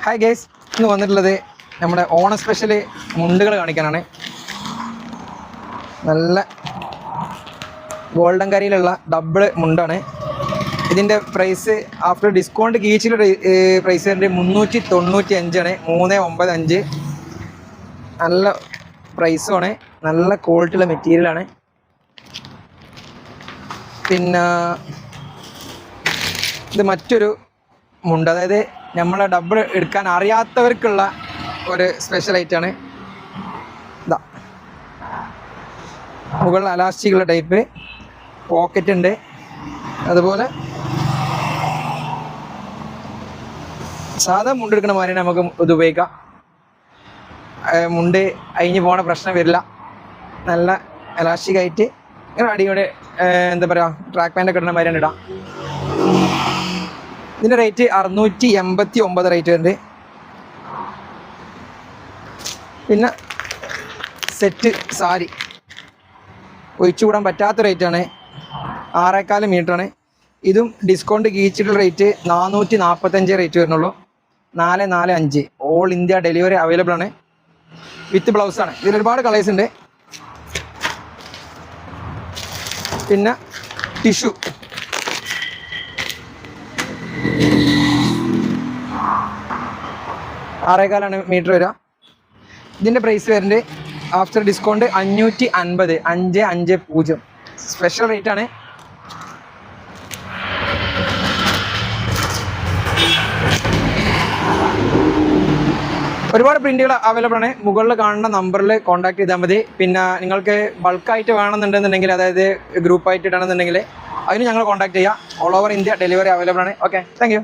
Hi guys, ഇന്ന് വന്നിട്ടുള്ളത് നമ്മുടെ ഓണ സ്പെഷ്യൽ മുണ്ടുകൾ കാണിക്കാനാണ്. നല്ല ഗോൾഡൻ കരിയിലുള്ള ഡബിൾ മുണ്ടാണ്. ഇതിൻ്റെ പ്രൈസ് ആഫ്റ്റർ ഡിസ്കൗണ്ട് കീച്ചിലുള്ള പ്രൈസ് വരുന്നത് 395 395. നല്ല പ്രൈസുമാണ്, നല്ല ക്വാളിറ്റിയുള്ള മെറ്റീരിയലാണ്. പിന്നെ ഇത് മറ്റൊരു മുണ്ട്, അതായത് നമ്മളെ ഡബിൾ എടുക്കാൻ അറിയാത്തവർക്കുള്ള ഒരു സ്പെഷ്യൽ ഐറ്റാണ്. ഇതാ മുകളിൽ അലാസ്റ്റിക്കുള്ള ടൈപ്പ് പോക്കറ്റ് ഉണ്ട്. അതുപോലെ സാധാ മുണ്ട് എടുക്കുന്ന മാതിരി നമുക്ക് ഇത് ഉപയോഗിക്കാം. മുണ്ട് അഴിഞ്ഞ് പോകണ പ്രശ്നം വരില്ല. നല്ല എലാസ്റ്റിക്കായിട്ട് ഇങ്ങനെ അടിയോടെ എന്താ പറയുക, ട്രാക്ക് പാൻ്റൊക്കെ ഇടുന്ന മാതിരിയാണ് ഇടാം. ഇതിൻ്റെ റേറ്റ് 689 റേറ്റ് വരുന്നുണ്ട്. പിന്നെ സെറ്റ് സാരി ഒഴിച്ചുകൂടാൻ പറ്റാത്ത റേറ്റാണ്, 6.25 മീറ്ററാണ്. ഇതും ഡിസ്കൗണ്ട് കീച്ചിട്ടുള്ള റേറ്റ് 445 റേറ്റ് വരുന്നുള്ളൂ. 445 ഓൾ ഇന്ത്യ ഡെലിവറി അവൈലബിൾ ആണ്, വിത്ത് ബ്ലൗസാണ്. ഇതിൽ ഒരുപാട് കളേഴ്സ് ഉണ്ട്. പിന്നെ ടിഷ്യൂ 6.25 മീറ്റർ വരിക. ഇതിൻ്റെ പ്രൈസ് വരുന്നത് ആഫ്റ്റർ ഡിസ്കൗണ്ട് 550 550 സ്പെഷ്യൽ റേറ്റ് ആണ്. ഒരുപാട് പ്രിന്റുകൾ അവൈലബിൾ ആണ്. മുകളിൽ കാണുന്ന നമ്പറിൽ കോൺടാക്ട് ചെയ്താൽ മതി. പിന്നെ നിങ്ങൾക്ക് ബൾക്കായിട്ട് വേണമെന്നുണ്ടെന്നുണ്ടെങ്കിൽ, അതായത് ഗ്രൂപ്പായിട്ട് ഇടണമെന്നുണ്ടെങ്കിൽ അതിന് ഞങ്ങൾ കോൺടാക്ട് ചെയ്യാം. All over India delivery available ആണ്. Okay, thank U.